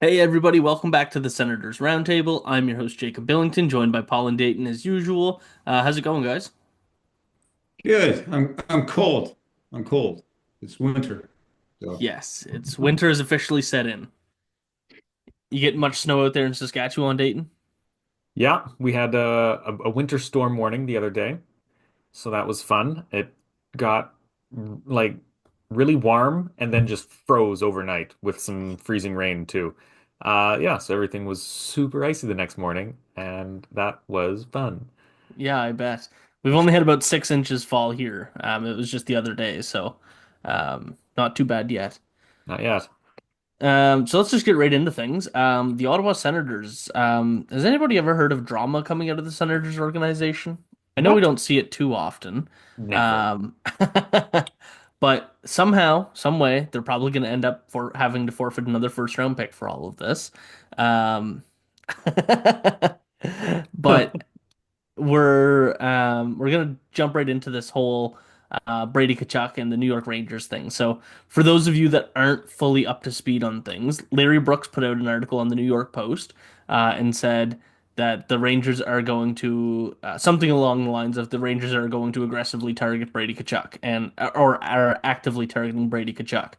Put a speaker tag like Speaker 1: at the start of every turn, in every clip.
Speaker 1: Hey everybody, welcome back to the Senators Roundtable. I'm your host Jacob Billington, joined by Paul and Dayton as usual. How's it going, guys?
Speaker 2: Good. I'm cold. I'm cold. It's winter. So
Speaker 1: Yes, it's winter is officially set in. You get much snow out there in Saskatchewan, Dayton?
Speaker 3: Yeah, we had a winter storm warning the other day, so that was fun. It got like really warm and then just froze overnight with some freezing rain too. Yeah, so everything was super icy the next morning, and that was fun.
Speaker 1: Yeah, I bet. We've only had about 6 inches fall here. It was just the other day, so not too bad yet.
Speaker 3: Not yet.
Speaker 1: So let's just get right into things. The Ottawa Senators. Has anybody ever heard of drama coming out of the Senators organization? I know we
Speaker 3: What?
Speaker 1: don't see it too often.
Speaker 3: Never.
Speaker 1: Um, but somehow, some way, they're probably going to end up for having to forfeit another first round pick for all of this. Um, but we're gonna jump right into this whole Brady Tkachuk and the New York Rangers thing. So for those of you that aren't fully up to speed on things, Larry Brooks put out an article on the New York Post and said that the Rangers are going to something along the lines of the Rangers are going to aggressively target Brady Tkachuk and or are actively targeting Brady Tkachuk.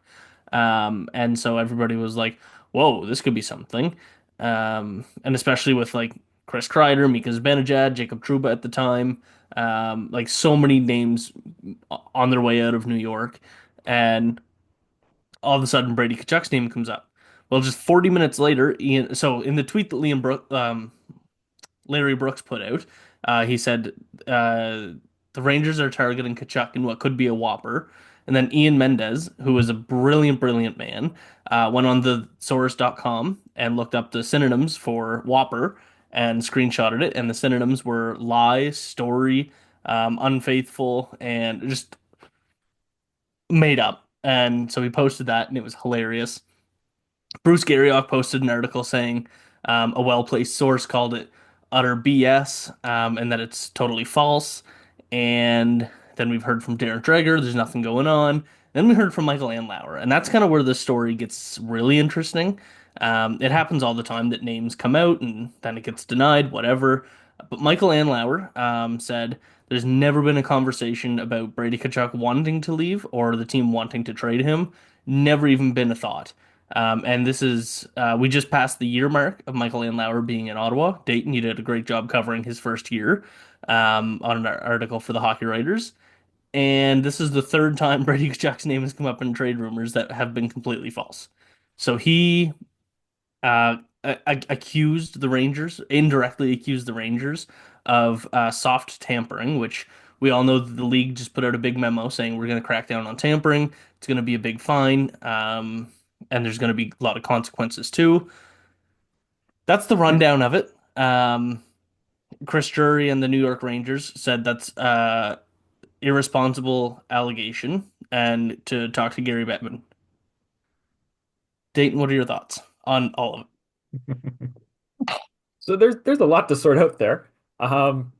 Speaker 1: And so everybody was like, "Whoa, this could be something." And especially with like Chris Kreider, Mika Zibanejad, Jacob Trouba at the time, like so many names on their way out of New York, and all of a sudden Brady Tkachuk's name comes up. Well, just 40 minutes later, Ian. So in the tweet that Larry Brooks put out, he said the Rangers are targeting Tkachuk in what could be a whopper. And then Ian Mendez, who is a brilliant, brilliant man, went on the source.com and looked up the synonyms for whopper and screenshotted it. And the synonyms were lie, story, unfaithful, and just made up. And so he posted that, and it was hilarious. Bruce Garriock posted an article saying a well-placed source called it utter BS and that it's totally false. And then we've heard from Darren Dreger, there's nothing going on. Then we heard from Michael Andlauer, and that's kind of where the story gets really interesting. It happens all the time that names come out and then it gets denied, whatever. But Michael Andlauer said there's never been a conversation about Brady Tkachuk wanting to leave or the team wanting to trade him. Never even been a thought. And this is we just passed the year mark of Michael Andlauer being in Ottawa. Dayton, you did a great job covering his first year on an article for the Hockey Writers. And this is the third time Brady Tkachuk's name has come up in trade rumors that have been completely false. So he accused the Rangers, indirectly accused the Rangers of soft tampering, which we all know that the league just put out a big memo saying we're going to crack down on tampering. It's going to be a big fine, and there's going to be a lot of consequences too. That's the rundown of it. Chris Drury and the New York Rangers said that's irresponsible allegation, and to talk to Gary Bettman. Dayton, what are your thoughts on all of it?
Speaker 3: So there's a lot to sort out there. Um,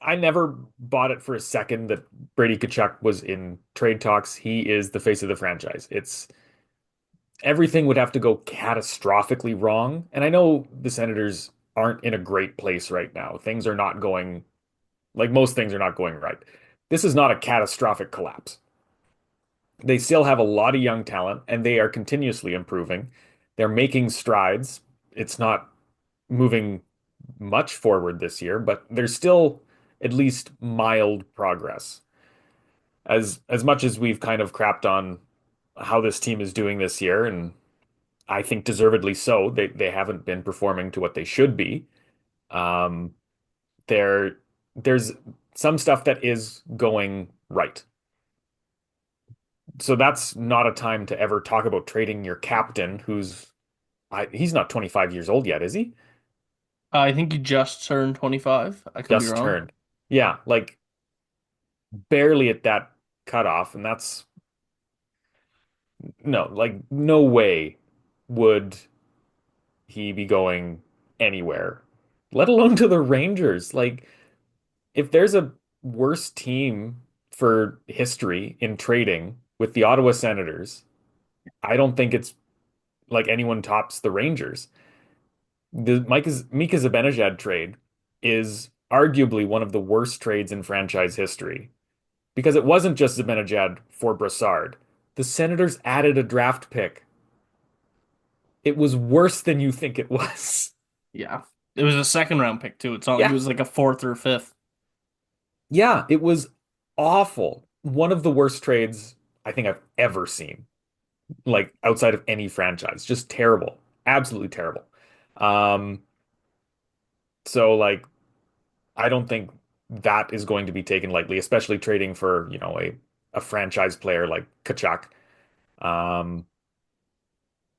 Speaker 3: I never bought it for a second that Brady Tkachuk was in trade talks. He is the face of the franchise. It's everything would have to go catastrophically wrong. And I know the Senators aren't in a great place right now. Things are not going like most things are not going right. This is not a catastrophic collapse. They still have a lot of young talent and they are continuously improving. They're making strides. It's not moving much forward this year, but there's still at least mild progress. As much as we've kind of crapped on how this team is doing this year, and I think deservedly so, they haven't been performing to what they should be. Um, there's some stuff that is going right. So that's not a time to ever talk about trading your captain, he's not 25 years old yet, is he?
Speaker 1: I think you just turned 25. I could be
Speaker 3: Just
Speaker 1: wrong.
Speaker 3: turned. Yeah, like barely at that cutoff, and that's no, like no way would he be going anywhere, let alone to the Rangers. Like, if there's a worse team for history in trading with the Ottawa Senators, I don't think like anyone tops the Rangers. The Mika Zibanejad trade is arguably one of the worst trades in franchise history because it wasn't just Zibanejad for Brassard. The Senators added a draft pick. It was worse than you think it was.
Speaker 1: Yeah. It was a second round pick too. It's not like it
Speaker 3: Yeah.
Speaker 1: was like a fourth or fifth.
Speaker 3: Yeah, it was awful. One of the worst trades I think I've ever seen, like outside of any franchise. Just terrible. Absolutely terrible. Um, so like I don't think that is going to be taken lightly, especially trading for, a franchise player like Tkachuk. Um,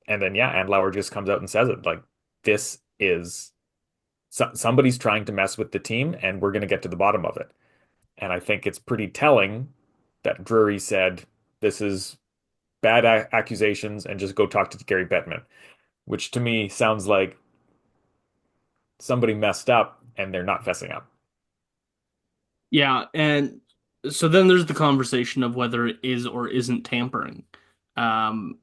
Speaker 3: and then yeah, Andlauer just comes out and says it like this is somebody's trying to mess with the team and we're going to get to the bottom of it. And I think it's pretty telling that Drury said this is bad accusations and just go talk to Gary Bettman, which to me sounds like somebody messed up and they're not fessing up.
Speaker 1: Yeah, and so then there's the conversation of whether it is or isn't tampering. Um,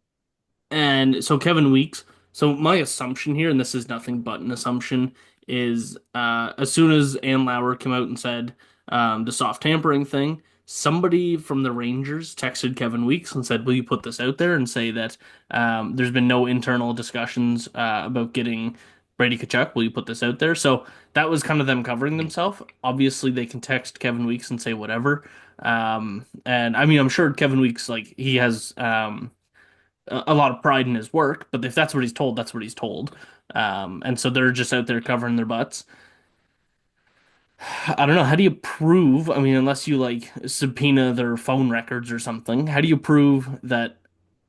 Speaker 1: And so Kevin Weeks, so my assumption here, and this is nothing but an assumption, is as soon as Ann Lauer came out and said the soft tampering thing, somebody from the Rangers texted Kevin Weeks and said, "Will you put this out there and say that there's been no internal discussions about getting Brady Tkachuk? Will you put this out there?" So that was kind of them covering themselves. Obviously, they can text Kevin Weeks and say whatever. And I mean, I'm sure Kevin Weeks, like, he has a lot of pride in his work, but if that's what he's told, that's what he's told. And so they're just out there covering their butts. I don't know. How do you prove? I mean, unless you like subpoena their phone records or something, how do you prove that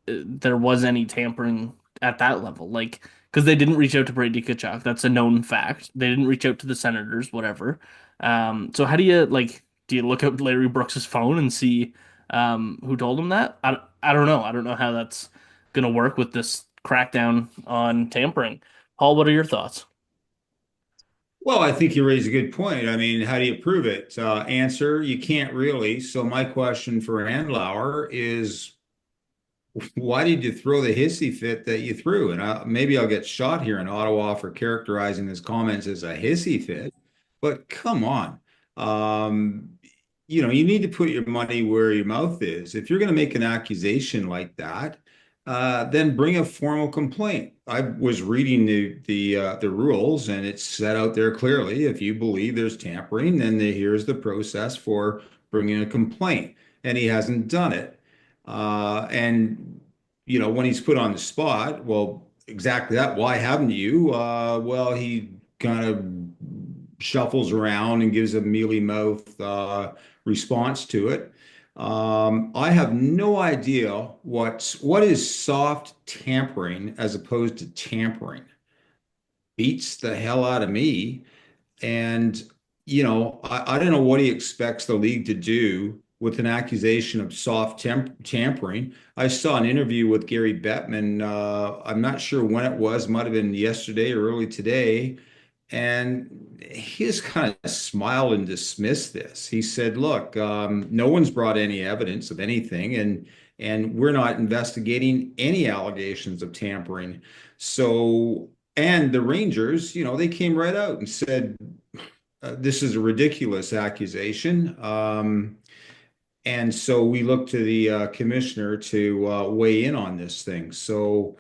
Speaker 1: there was any tampering at that level? Like, because they didn't reach out to Brady Tkachuk, that's a known fact. They didn't reach out to the Senators, whatever. So how do you like? Do you look up Larry Brooks's phone and see who told him that? I don't know. I don't know how that's gonna work with this crackdown on tampering. Paul, what are your thoughts?
Speaker 2: Well, I think you raise a good point. I mean, how do you prove it? Answer, you can't really. So my question for Andlauer is, why did you throw the hissy fit that you threw? And maybe I'll get shot here in Ottawa for characterizing his comments as a hissy fit, but come on. Um, you need to put your money where your mouth is. If you're going to make an accusation like that, then bring a formal complaint. I was reading the rules, and it's set out there clearly. If you believe there's tampering, then here's the process for bringing a complaint. And he hasn't done it. And when he's put on the spot, well, exactly that. Why haven't you? Well, he kind of shuffles around and gives a mealy mouth response to it. I have no idea what is soft tampering as opposed to tampering. Beats the hell out of me. And, I don't know what he expects the league to do with an accusation of soft tampering. I saw an interview with Gary Bettman. I'm not sure when it was, might have been yesterday or early today. And he just kind of smiled and dismissed this. He said, "Look, no one's brought any evidence of anything, and we're not investigating any allegations of tampering." So, and the Rangers, they came right out and said, "This is a ridiculous accusation." And so we look to the commissioner to weigh in on this thing. So.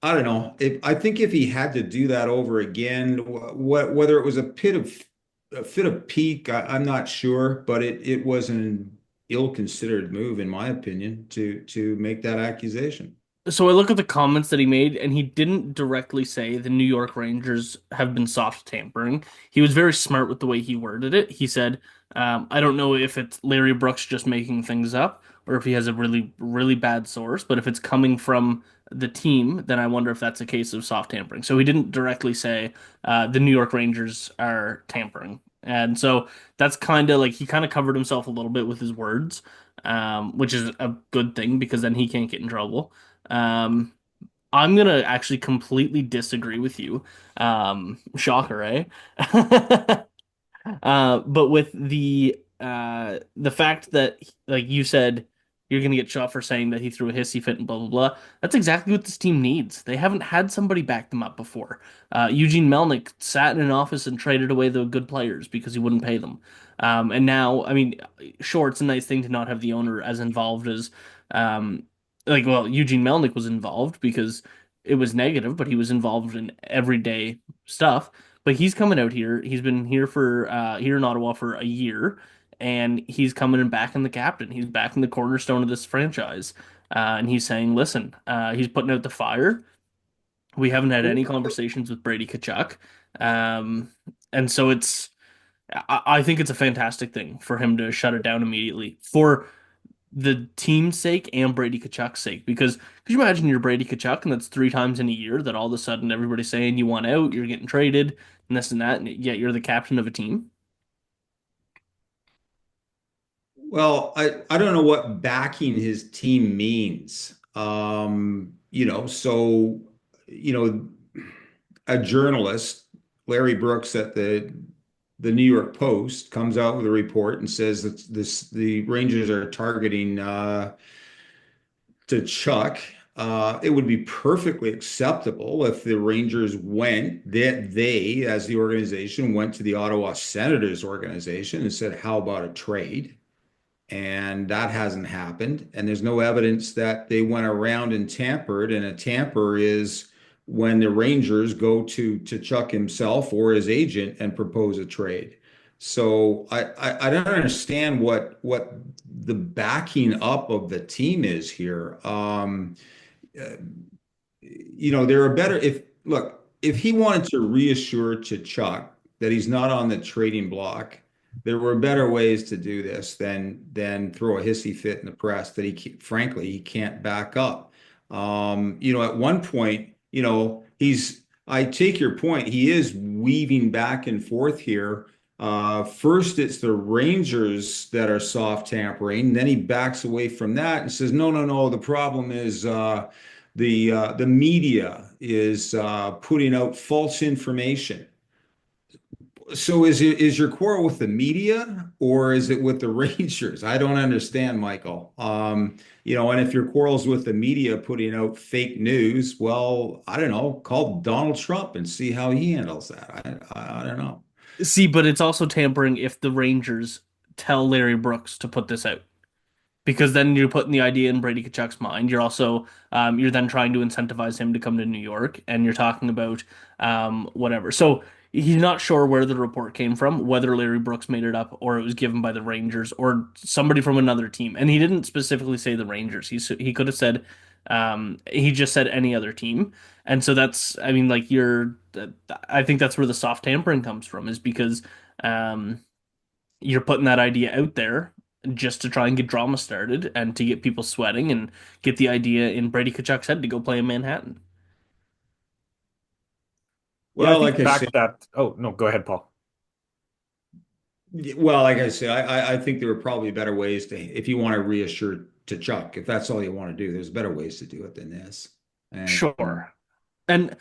Speaker 2: I don't know. I think if he had to do that over again, whether it was a fit of pique, I'm not sure, but it was an ill-considered move, in my opinion, to make that accusation.
Speaker 1: So I look at the comments that he made, and he didn't directly say the New York Rangers have been soft tampering. He was very smart with the way he worded it. He said, "I don't know if it's Larry Brooks just making things up, or if he has a really, really bad source. But if it's coming from the team, then I wonder if that's a case of soft tampering." So he didn't directly say the New York Rangers are tampering, and so that's kind of like he kind of covered himself a little bit with his words, which is a good thing because then he can't get in trouble. Um, I'm gonna actually completely disagree with you. Shocker, eh? But with the fact that, like you said, you're going to get shot for saying that he threw a hissy fit and blah, blah, blah. That's exactly what this team needs. They haven't had somebody back them up before. Eugene Melnick sat in an office and traded away the good players because he wouldn't pay them. And now, I mean, sure, it's a nice thing to not have the owner as involved as, um, well, Eugene Melnick was involved because it was negative, but he was involved in everyday stuff. But he's coming out here. He's been here for here in Ottawa for a year, and he's coming and backing the captain. He's backing the cornerstone of this franchise, and he's saying, "Listen," he's putting out the fire. We haven't had any conversations with Brady Tkachuk, um, and so I think it's a fantastic thing for him to shut it down immediately for the team's sake and Brady Tkachuk's sake. Because could you imagine you're Brady Tkachuk and that's three times in a year that all of a sudden everybody's saying you want out, you're getting traded, and this and that, and yet you're the captain of a team?
Speaker 2: Well, I don't know what backing his team means. You know, a journalist, Larry Brooks at the New York Post, comes out with a report and says that the Rangers are targeting to Chuck. It would be perfectly acceptable if the Rangers went, that they, as the organization, went to the Ottawa Senators organization and said, "How about a trade?" And that hasn't happened. And there's no evidence that they went around and tampered. And a tamper is when the Rangers go to Chuck himself or his agent and propose a trade. So I don't understand what the backing up of the team is here. Uh, there are better if look, if he wanted to reassure to Chuck that he's not on the trading block, there were better ways to do this than throw a hissy fit in the press that frankly he can't back up. At one point, I take your point. He is weaving back and forth here. First, it's the Rangers that are soft tampering. Then he backs away from that and says, "No, no, no. The problem is the media is putting out false information." So is your quarrel with the media or is it with the Rangers? I don't understand, Michael. And if your quarrel's with the media putting out fake news, well, I don't know, call Donald Trump and see how he handles that. I don't know.
Speaker 1: See, but it's also tampering if the Rangers tell Larry Brooks to put this out. Because then you're putting the idea in Brady Tkachuk's mind. You're then trying to incentivize him to come to New York, and you're talking about whatever. So he's not sure where the report came from, whether Larry Brooks made it up or it was given by the Rangers or somebody from another team. And he didn't specifically say the Rangers. He could have said he just said any other team. And so that's I mean like I think that's where the soft tampering comes from is because um you're putting that idea out there just to try and get drama started and to get people sweating and get the idea in Brady Tkachuk's head to go play in Manhattan.
Speaker 3: Yeah, I
Speaker 2: Well,
Speaker 3: think
Speaker 2: like
Speaker 3: the
Speaker 2: I say,
Speaker 3: fact that, oh, no, go ahead, Paul.
Speaker 2: well, like I say, I think there are probably better ways to, if you want to reassure to Chuck, if that's all you want to do, there's better ways to do it than this. And
Speaker 1: Sure. And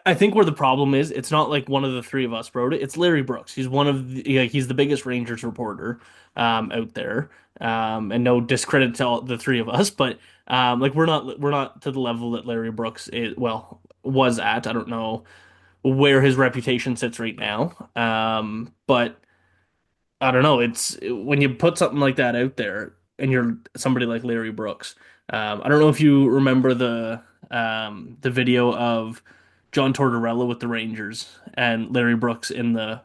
Speaker 1: I think where the problem is, it's not like one of the three of us wrote it. It's Larry Brooks. He's one of he's the biggest Rangers reporter out there. And no discredit to all the three of us, but like we're not to the level that Larry Brooks was at. I don't know where his reputation sits right now. But I don't know. It's when you put something like that out there and you're somebody like Larry Brooks. I don't know if you remember the video of John Tortorella with the Rangers and Larry Brooks in the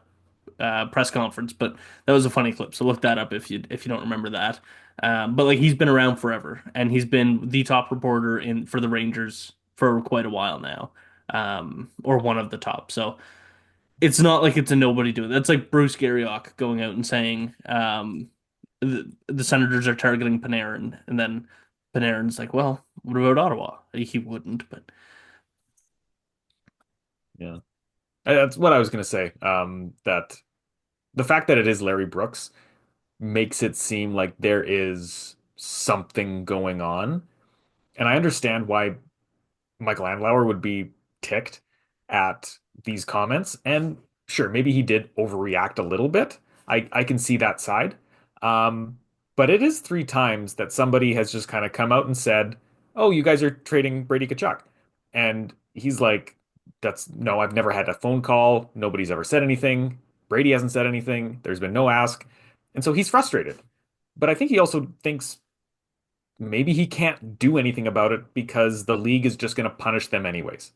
Speaker 1: press conference, but that was a funny clip. So look that up if you don't remember that. But like he's been around forever and he's been the top reporter in for the Rangers for quite a while now, or one of the top. So it's not like it's a nobody doing. That's like Bruce Garriock going out and saying the Senators are targeting Panarin, and then Panarin's like, "Well, what about Ottawa?" He wouldn't, but
Speaker 3: Yeah. That's what I was going to say. That the fact that it is Larry Brooks makes it seem like there is something going on. And I understand why Michael Andlauer would be ticked at these comments. And sure, maybe he did overreact a little bit. I can see that side. Um, But it is 3 times that somebody has just kind of come out and said, "Oh, you guys are trading Brady Tkachuk," and he's like, "That's no, I've never had a phone call. Nobody's ever said anything. Brady hasn't said anything. There's been no ask," and so he's frustrated. But I think he also thinks maybe he can't do anything about it because the league is just going to punish them anyways.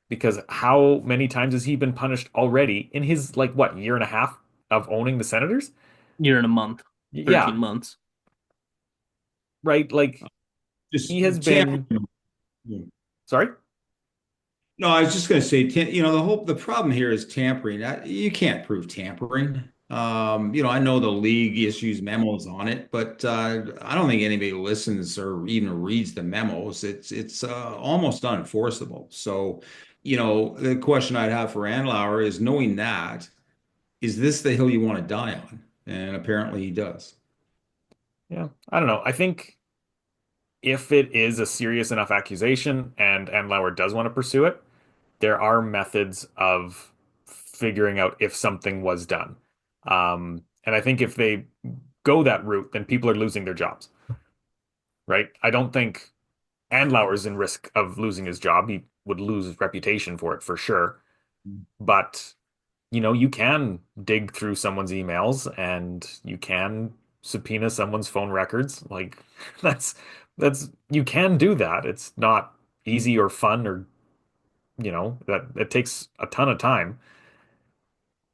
Speaker 3: Because how many times has he been punished already in his like what year and a half of owning the Senators?
Speaker 1: Year and a month,
Speaker 3: Yeah,
Speaker 1: 13 months.
Speaker 3: right. Like
Speaker 2: Just
Speaker 3: he has been.
Speaker 2: tampering.
Speaker 3: Sorry.
Speaker 2: No, I was just going to say, the problem here is tampering. You can't prove tampering. I know the league issues memos on it, but I don't think anybody listens or even reads the memos. It's almost unenforceable. So, the question I'd have for Andlauer is knowing that, is this the hill you want to die on? And apparently he does.
Speaker 3: Yeah, I don't know. I think if it is a serious enough accusation and Andlauer does want to pursue it, there are methods of figuring out if something was done. And I think if they go that route, then people are losing their jobs, right? I don't think Andlauer's in risk of losing his job. He would lose his reputation for it for sure. But you can dig through someone's emails and you can subpoena someone's phone records. Like that's you can do that. It's not easy or fun or that it takes a ton of time,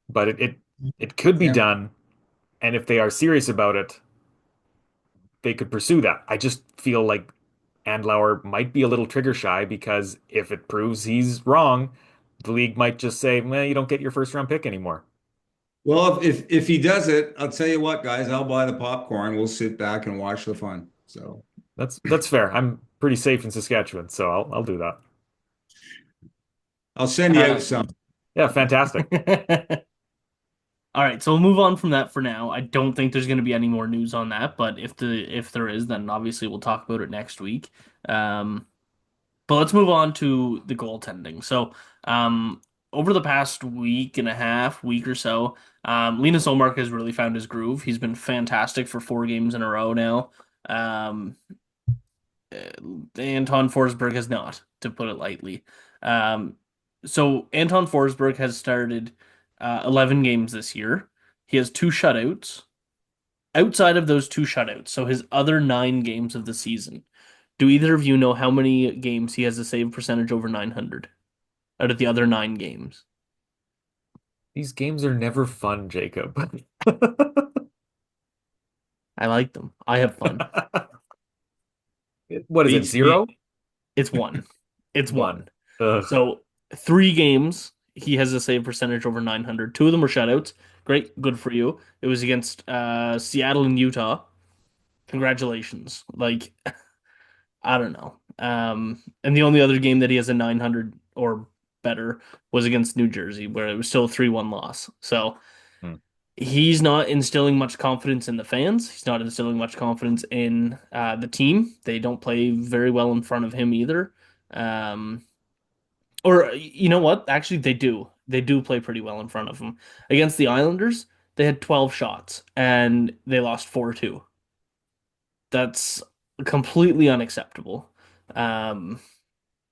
Speaker 3: but it could be
Speaker 2: Yeah.
Speaker 3: done. And if they are serious about it, they could pursue that. I just feel like Andlauer might be a little trigger shy because if it proves he's wrong, the league might just say, "Well, you don't get your first round pick anymore."
Speaker 2: Well, if he does it, I'll tell you what, guys, I'll buy the popcorn. We'll sit back and watch the fun. So
Speaker 3: That's fair. I'm pretty safe in Saskatchewan, so I'll do that.
Speaker 2: I'll send you
Speaker 1: Uh,
Speaker 2: out some.
Speaker 3: Yeah, fantastic.
Speaker 1: all right, so we'll move on from that for now. I don't think there's going to be any more news on that, but if there is, then obviously we'll talk about it next week. Um, But let's move on to the goaltending. So, over the past week and a half, week or so, Linus Ullmark has really found his groove. He's been fantastic for 4 games in a row now. Um, Anton Forsberg has not, to put it lightly. Um, so Anton Forsberg has started 11 games this year. He has 2 shutouts. Outside of those 2 shutouts, so his other 9 games of the season, do either of you know how many games he has a save percentage over 900 out of the other 9 games?
Speaker 3: These games are never fun, Jacob.
Speaker 1: I like them. I have fun.
Speaker 3: What is it,
Speaker 2: Beats me.
Speaker 3: 0?
Speaker 1: It's one. It's
Speaker 3: One.
Speaker 1: one.
Speaker 3: Ugh.
Speaker 1: So 3 games he has a save percentage over 900. 2 of them were shutouts. Great, good for you. It was against Seattle and Utah. Congratulations. Like I don't know. And the only other game that he has a 900 or better was against New Jersey, where it was still a 3-1 loss. So
Speaker 3: Hmm.
Speaker 1: he's not instilling much confidence in the fans. He's not instilling much confidence in the team. They don't play very well in front of him either. Um, or you know what? Actually, they do. They do play pretty well in front of him. Against the Islanders, they had 12 shots and they lost 4-2. That's completely unacceptable. Um,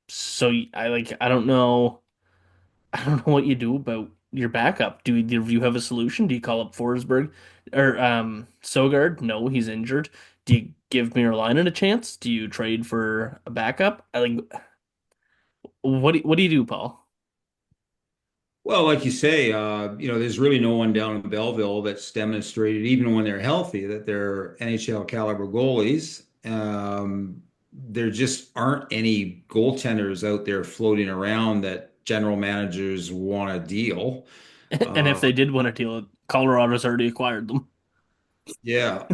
Speaker 1: so I don't know. I don't know what you do about your backup. Do you have a solution? Do you call up Forsberg or Sogard? No, he's injured. Do you give Miralainen a chance? Do you trade for a backup? What do you do, Paul?
Speaker 2: Well, like you say, there's really no one down in Belleville that's demonstrated, even when they're healthy, that they're NHL caliber goalies. There just aren't any goaltenders out there floating around that general managers want to deal.
Speaker 1: And if
Speaker 2: Uh,
Speaker 1: they did want to deal, Colorado's already acquired them.
Speaker 2: yeah.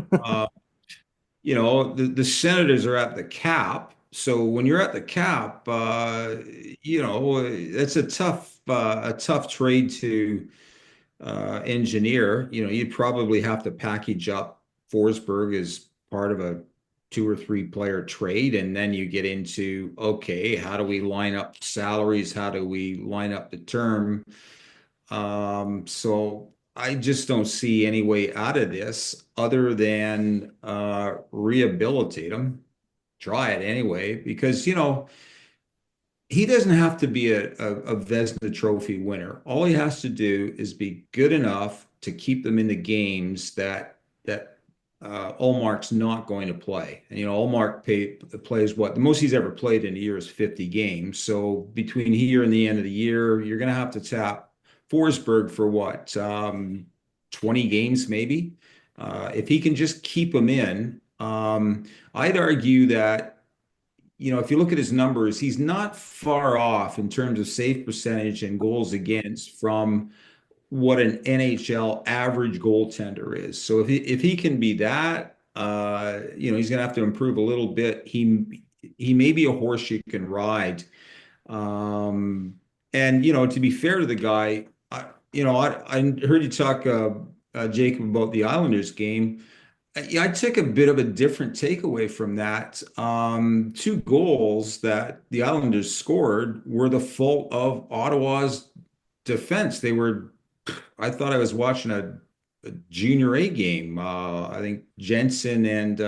Speaker 2: The Senators are at the cap. So when you're at the cap, that's a tough trade to engineer. You'd probably have to package up Forsberg as part of a 2 or 3 player trade, and then you get into, okay, how do we line up salaries? How do we line up the term? So I just don't see any way out of this other than rehabilitate him. Try it anyway, because he doesn't have to be a Vezina Trophy winner. All he has to do is be good enough to keep them in the games that Ullmark's not going to play. And plays what the most he's ever played in a year is 50 games. So between here and the end of the year, you're going to have to tap Forsberg for what 20 games maybe. If he can just keep them in, I'd argue that if you look at his numbers, he's not far off in terms of save percentage and goals against from what an NHL average goaltender is. So if he can be that, he's going to have to improve a little bit. He may be a horse you can ride. And to be fair to the guy, I heard you talk, Jacob, about the Islanders game. Yeah, I took a bit of a different takeaway from that. Two goals that the Islanders scored were the fault of Ottawa's defense. I thought I was watching a junior A game. I think Jensen and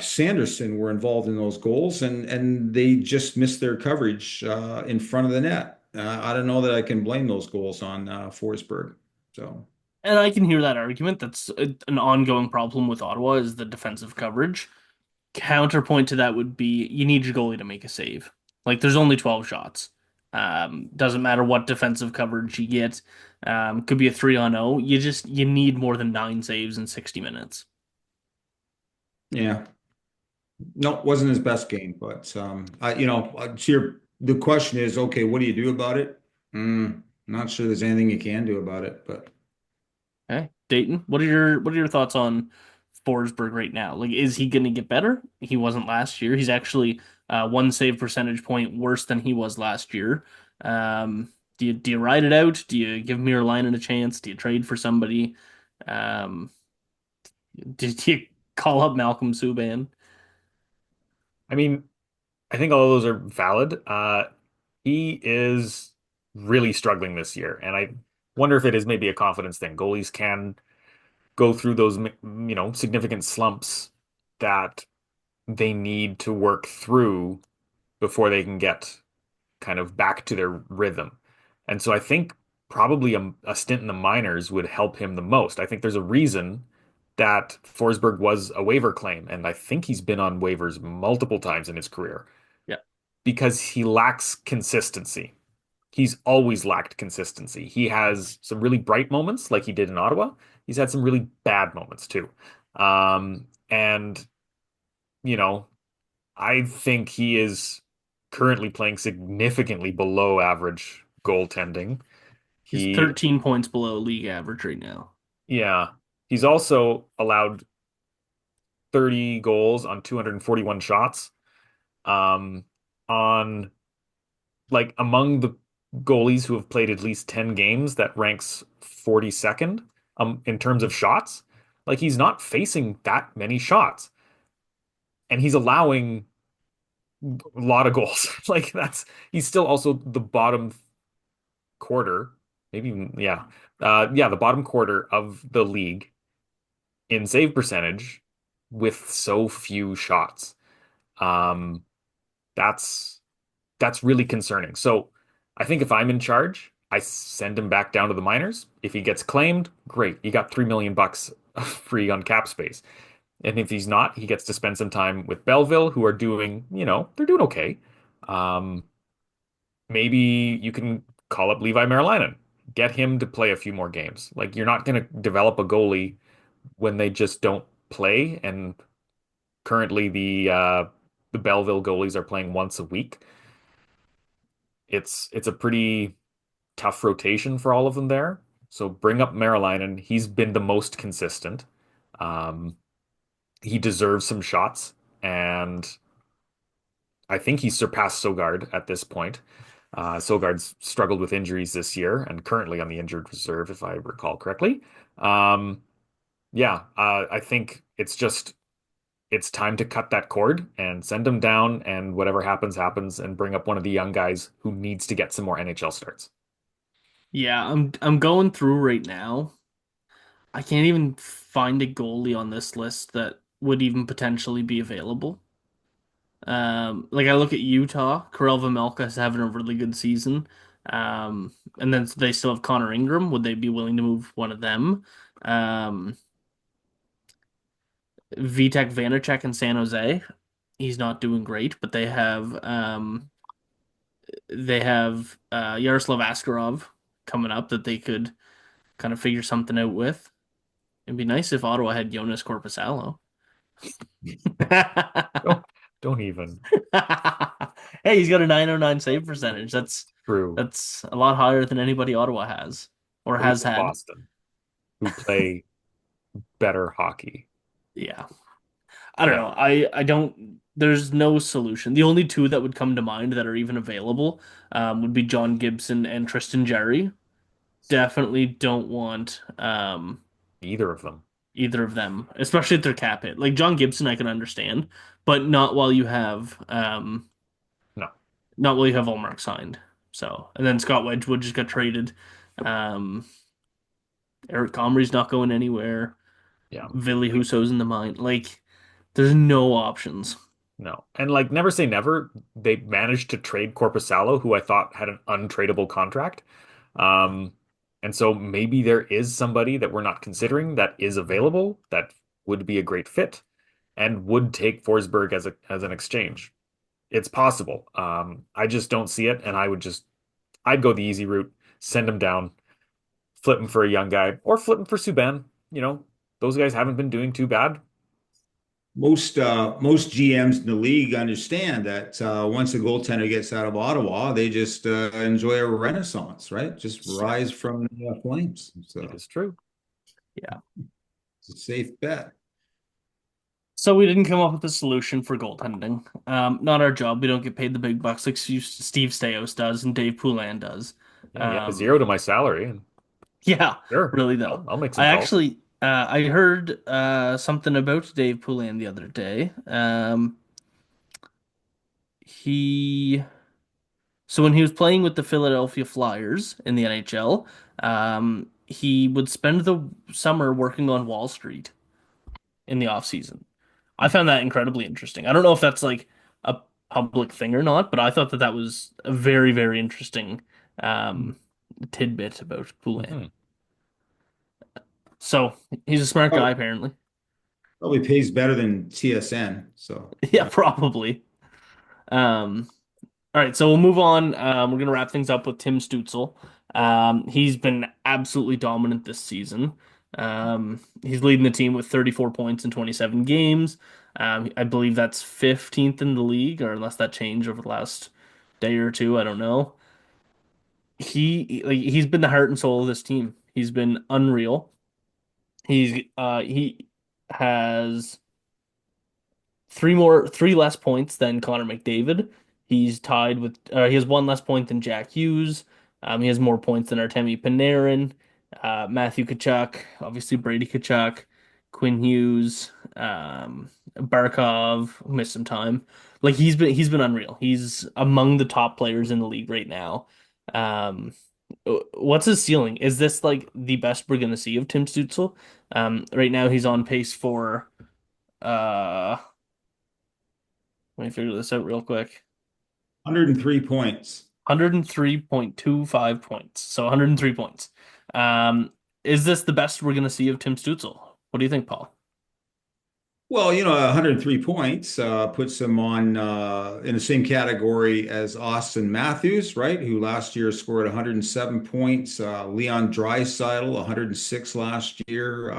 Speaker 2: Sanderson were involved in those goals, and they just missed their coverage in front of the net. I don't know that I can blame those goals on Forsberg. So.
Speaker 1: And I can hear that argument. That's an ongoing problem with Ottawa is the defensive coverage. Counterpoint to that would be you need your goalie to make a save. Like there's only 12 shots. Doesn't matter what defensive coverage you get. Could be a 3-on-0. You need more than 9 saves in 60 minutes.
Speaker 2: Yeah. No, it wasn't his best game, but the question is, okay, what do you do about it? Not sure there's anything you can do about it, but
Speaker 1: Okay. Dayton, what are your thoughts on Forsberg right now? Like, is he going to get better? He wasn't last year. He's actually 1 save percentage point worse than he was last year. Do you ride it out? Do you give Mierleinen a chance? Do you trade for somebody? Um, did you call up Malcolm Subban?
Speaker 3: I mean, I think all of those are valid. He is really struggling this year, and I wonder if it is maybe a confidence thing. Goalies can go through those, significant slumps that they need to work through before they can get kind of back to their rhythm. And so I think probably a stint in the minors would help him the most. I think there's a reason that Forsberg was a waiver claim, and I think he's been on waivers multiple times in his career
Speaker 1: Yeah.
Speaker 3: because he lacks consistency. He's always lacked consistency. He has some really bright moments like he did in Ottawa. He's had some really bad moments too. And you know, I think he is currently playing significantly below average goaltending.
Speaker 1: He's
Speaker 3: He,
Speaker 1: 13 points below league average right now.
Speaker 3: yeah, he's also allowed 30 goals on 241 shots. Um, on like among the goalies who have played at least 10 games, that ranks 42nd in terms of shots. Like he's not facing that many shots, and he's allowing a lot of goals. Like that's he's still also the bottom quarter, maybe even yeah, the bottom quarter of the league in save percentage with so few shots. Um, that's that's really concerning. So I think if I'm in charge, I send him back down to the minors. If he gets claimed, great. You got 3 million bucks free on cap space. And if he's not, he gets to spend some time with Belleville, who are doing, they're doing okay. Um, maybe you can call up Levi Merilainen, get him to play a few more games. Like you're not going to develop a goalie when they just don't play. And currently the Belleville goalies are playing once a week. It's a pretty tough rotation for all of them there. So bring up Merilainen. He's been the most consistent. Um, he deserves some shots, and I think he's surpassed Sogard at this point. Sogard's struggled with injuries this year and currently on the injured reserve, if I recall correctly. Um, I think it's time to cut that cord and send him down, and whatever happens, happens, and bring up one of the young guys who needs to get some more NHL starts.
Speaker 1: Yeah, I'm going through right now. I can't even find a goalie on this list that would even potentially be available. Like I look at Utah, Karel Vejmelka is having a really good season. And then they still have Connor Ingram. Would they be willing to move one of them? Um, Vitek Vanacek in San Jose. He's not doing great, but they have Yaroslav Askarov coming up that they could kind of figure something out with. It'd be nice if Ottawa had Jonas Corposalo.
Speaker 3: Don't don't even.
Speaker 1: Hey, he's got a 909 save percentage.
Speaker 3: True.
Speaker 1: That's a lot higher than anybody Ottawa has or
Speaker 3: At least
Speaker 1: has
Speaker 3: in
Speaker 1: had.
Speaker 3: Boston, who play better hockey.
Speaker 1: Yeah. I don't
Speaker 3: Yeah.
Speaker 1: know. I don't there's no solution. The only two that would come to mind that are even available would be John Gibson and Tristan Jerry. Definitely don't want
Speaker 3: Either of them.
Speaker 1: either of them, especially if they're cap hit. Like John Gibson, I can understand, but not while you have
Speaker 3: No.
Speaker 1: not while you have Ullmark signed. So, and then Scott Wedgwood just got traded. Um, Eric Comrie's not going anywhere.
Speaker 3: Yeah.
Speaker 1: Ville Husso's in the mine. Like, there's no options.
Speaker 3: No. And like never say never, they managed to trade Corpusalo, who I thought had an untradeable contract. Um, and so maybe there is somebody that we're not considering that is available that would be a great fit and would take Forsberg as an exchange. It's possible. I just don't see it, and I'd go the easy route, send him down, flip him for a young guy, or flip him for Subban. Those guys haven't been doing too bad.
Speaker 2: Most GMs in the league understand that once a goaltender gets out of Ottawa, they just enjoy a renaissance, right? Just rise from the flames.
Speaker 3: It
Speaker 2: So
Speaker 3: is true.
Speaker 1: Yeah.
Speaker 2: it's a safe bet.
Speaker 1: So we didn't come up with a solution for goaltending. Not our job. We don't get paid the big bucks like Steve Staios does and Dave Poulin does.
Speaker 3: Yeah, you have a
Speaker 1: Um,
Speaker 3: zero to my salary, and
Speaker 1: yeah,
Speaker 3: sure,
Speaker 1: really
Speaker 3: I'll,
Speaker 1: though.
Speaker 3: I'll make some
Speaker 1: I
Speaker 3: calls.
Speaker 1: actually I heard something about Dave Poulin the other day. He So when he was playing with the Philadelphia Flyers in the NHL, he would spend the summer working on Wall Street in the off season. I found that incredibly interesting. I don't know if that's like a public thing or not, but I thought that that was a very, very interesting um, tidbit about Poulin.
Speaker 3: Hmm.
Speaker 1: So he's a smart guy,
Speaker 2: Oh,
Speaker 1: apparently.
Speaker 2: probably pays better than TSN. So
Speaker 1: Yeah, probably. Um, All right, so we'll move on. We're gonna wrap things up with Tim Stutzle. He's been absolutely dominant this season. He's leading the team with 34 points in 27 games. I believe that's 15th in the league, or unless that changed over the last day or two, I don't know. He's been the heart and soul of this team. He's been unreal. He has three less points than Connor McDavid. He has one less point than Jack Hughes. He has more points than Artemi Panarin, Matthew Tkachuk, obviously Brady Tkachuk, Quinn Hughes, Barkov, who missed some time. Like he's been unreal. He's among the top players in the league right now. Um, what's his ceiling? Is this like the best we're gonna see of Tim Stützle? Right now he's on pace for uh let me figure this out real quick.
Speaker 2: 103 points.
Speaker 1: 103.25 points. So 103 points. Um, is this the best we're going to see of Tim Stützle? What do you think, Paul?
Speaker 2: Well, 103 points puts him on in the same category as Austin Matthews, right? Who last year scored 107 points. Leon Draisaitl, 106 last year.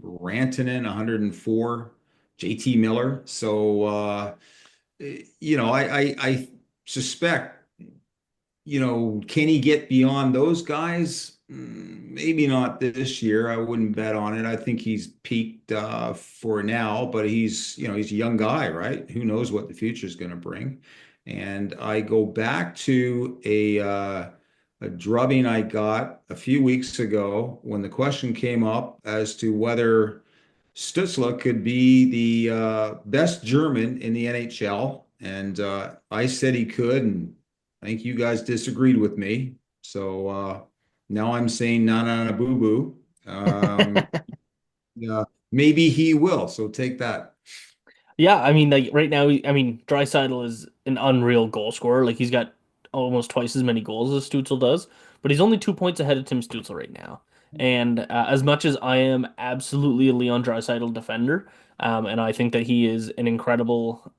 Speaker 2: Rantanen, 104. JT Miller. So, I suspect can he get beyond those guys? Maybe not this year. I wouldn't bet on it. I think he's peaked for now, but he's a young guy, right? Who knows what the future is going to bring? And I go back to a drubbing I got a few weeks ago when the question came up as to whether Stutzle could be the best German in the NHL, and I said he could, and I think you guys disagreed with me. So Now I'm saying na na na boo boo. Yeah, maybe he will. So take that.
Speaker 1: Yeah, I mean, like right now, I mean, Draisaitl is an unreal goal scorer. Like he's got almost twice as many goals as Stutzle does, but he's only 2 points ahead of Tim Stutzle right now. And as much as I am absolutely a Leon Draisaitl defender, and I think that he is an incredible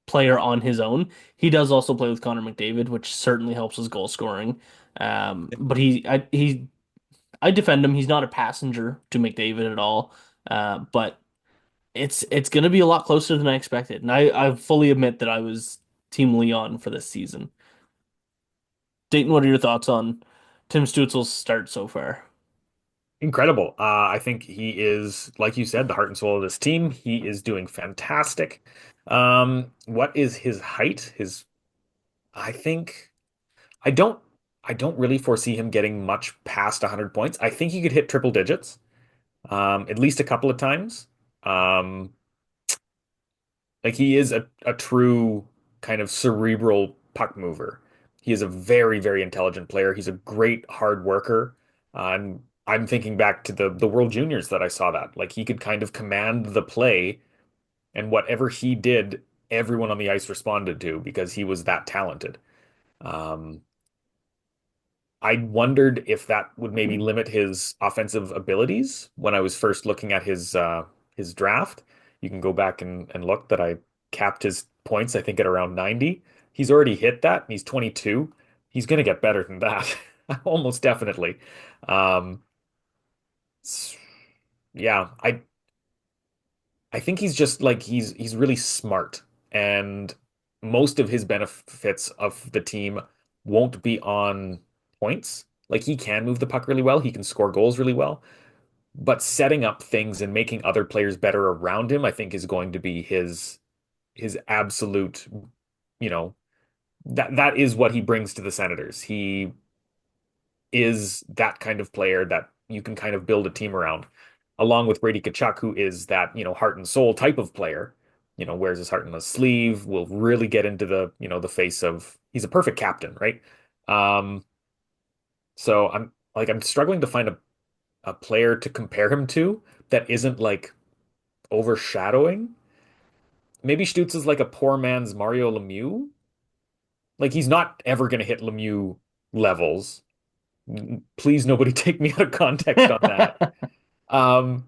Speaker 1: player on his own, he does also play with Connor McDavid, which certainly helps his goal scoring. But I defend him. He's not a passenger to McDavid at all. But it's going to be a lot closer than I expected. And I fully admit that I was Team Leon for this season. Dayton, what are your thoughts on Tim Stutzle's start so far?
Speaker 3: Incredible. I think he is, like you said, the heart and soul of this team. He is doing fantastic. What is his height? I think I don't, I don't really foresee him getting much past 100 points. I think he could hit triple digits, at least a couple of times. Um, like he is a true kind of cerebral puck mover. He is a very, very intelligent player. He's a great hard worker. And I'm thinking back to the World Juniors that I saw that. Like he could kind of command the play, and whatever he did, everyone on the ice responded to because he was that talented. Um, I wondered if that would maybe limit his offensive abilities when I was first looking at his draft. You can go back and look that I capped his points, I think, at around 90. He's already hit that, and he's 22. He's going to get better than that, almost definitely. Um, yeah, I think he's just like he's really smart, and most of his benefits of the team won't be on points. Like he can move the puck really well, he can score goals really well, but setting up things and making other players better around him, I think is going to be his absolute, you know, that is what he brings to the Senators. He is that kind of player that you can kind of build a team around, along with Brady Tkachuk, who is that, heart and soul type of player, wears his heart on his sleeve, will really get into the face of, he's a perfect captain, right? Um, so I'm struggling to find a player to compare him to that isn't like overshadowing. Maybe Stutz is like a poor man's Mario Lemieux. Like he's not ever going to hit Lemieux levels. Please, nobody take me out of context on that. Um,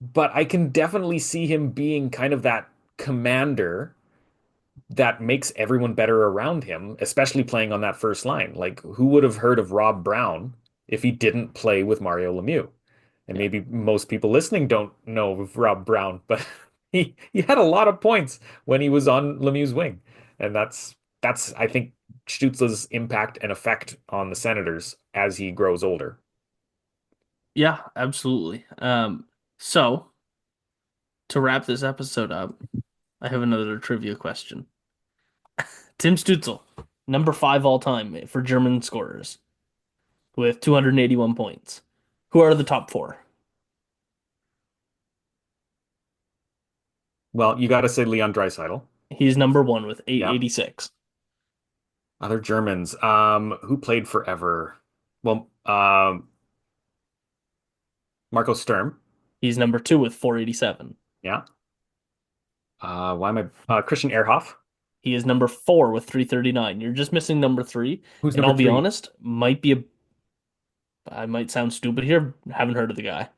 Speaker 3: but I can definitely see him being kind of that commander that makes everyone better around him, especially playing on that first line. Like, who would have heard of Rob Brown if he didn't play with Mario Lemieux? And
Speaker 1: Yeah.
Speaker 3: maybe most people listening don't know of Rob Brown, but he had a lot of points when he was on Lemieux's wing. And that's I think Stutzle's impact and effect on the Senators as he grows older.
Speaker 1: Yeah, absolutely. So to wrap this episode up, I have another trivia question. Tim Stützle, number five all time for German scorers with 281 points. Who are the top four?
Speaker 3: Well, you got to say Leon Draisaitl.
Speaker 1: He's number one with
Speaker 3: Yeah.
Speaker 1: 886.
Speaker 3: Other Germans, who played forever? Well, Marco Sturm.
Speaker 1: He's number two with 487.
Speaker 3: Yeah. Why am I? Christian Ehrhoff.
Speaker 1: He is number four with 339. You're just missing number three.
Speaker 3: Who's
Speaker 1: And
Speaker 3: number
Speaker 1: I'll be
Speaker 3: three?
Speaker 1: honest, I might sound stupid here. Haven't heard of the guy.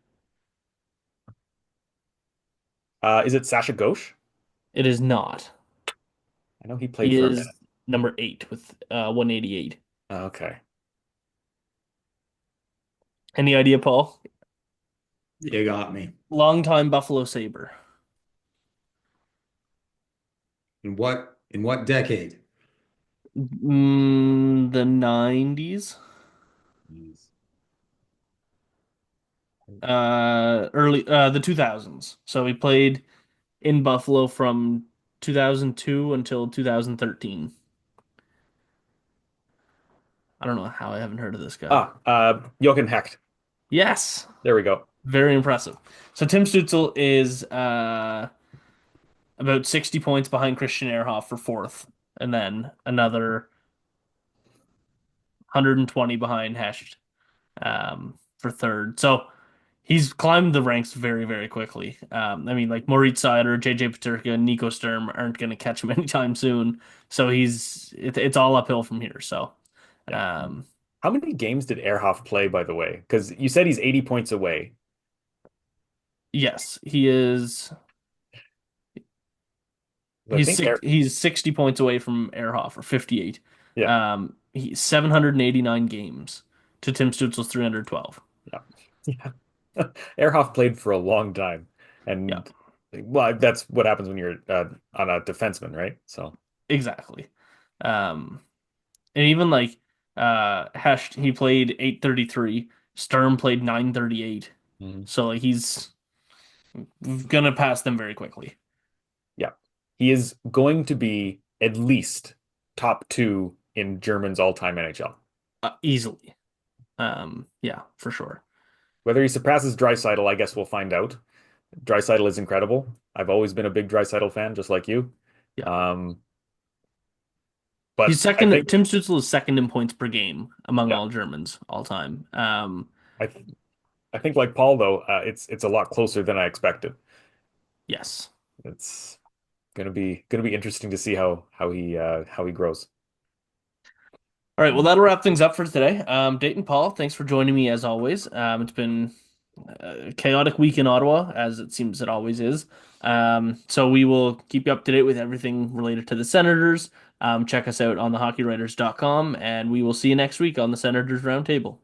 Speaker 3: Is it Sasha Ghosh?
Speaker 1: It is not.
Speaker 3: I know he played
Speaker 1: He
Speaker 3: for a
Speaker 1: is
Speaker 3: minute.
Speaker 1: number eight with 188.
Speaker 3: Okay.
Speaker 1: Any idea, Paul?
Speaker 2: You got me.
Speaker 1: Longtime Buffalo Sabre.
Speaker 2: In what decade?
Speaker 1: The 90s.
Speaker 3: Jeez.
Speaker 1: Early the 2000s. So he played in Buffalo from 2002 until 2013. I don't know how I haven't heard of this guy.
Speaker 3: Jochen Hecht.
Speaker 1: Yes,
Speaker 3: There we go.
Speaker 1: very impressive. So Tim Stützle is about 60 points behind Christian Ehrhoff for fourth, and then another 120 behind Hesht for third. So he's climbed the ranks very, very quickly. I mean, like Moritz Seider, JJ Peterka, and Nico Sturm aren't going to catch him anytime soon. So it's all uphill from here. So
Speaker 3: Yeah.
Speaker 1: um,
Speaker 3: How many games did Ehrhoff play, by the way? Because you said he's 80 points away.
Speaker 1: yes, he is.
Speaker 3: I think
Speaker 1: He's 60 points away from Ehrhoff, or 58.
Speaker 3: yeah,
Speaker 1: He's 789 games to Tim Stutzle's 312.
Speaker 3: yeah, yeah. Ehrhoff played for a long time,
Speaker 1: Yeah,
Speaker 3: and well, that's what happens when you're on a defenseman, right? So
Speaker 1: exactly. Um, and even like Hesh, he played 833. Sturm played 938.
Speaker 3: mhm.
Speaker 1: So like he's gonna pass them very quickly.
Speaker 3: Yeah, he is going to be at least top two in German's all-time NHL.
Speaker 1: Easily. Yeah, for sure.
Speaker 3: Whether he surpasses Draisaitl, I guess we'll find out. Draisaitl is incredible. I've always been a big Draisaitl fan, just like you.
Speaker 1: Yeah.
Speaker 3: Um,
Speaker 1: He's
Speaker 3: but I
Speaker 1: second.
Speaker 3: think,
Speaker 1: Tim Stützle is second in points per game among
Speaker 3: yeah,
Speaker 1: all Germans all time.
Speaker 3: I th I think like Paul though, it's a lot closer than I expected.
Speaker 1: Yes.
Speaker 3: It's gonna be interesting to see how he grows.
Speaker 1: All right. Well, that'll wrap things up for today. Dayton, Paul, thanks for joining me as always. It's been a chaotic week in Ottawa, as it seems it always is. So we will keep you up to date with everything related to the Senators. Check us out on thehockeywriters.com, and we will see you next week on the Senators Roundtable.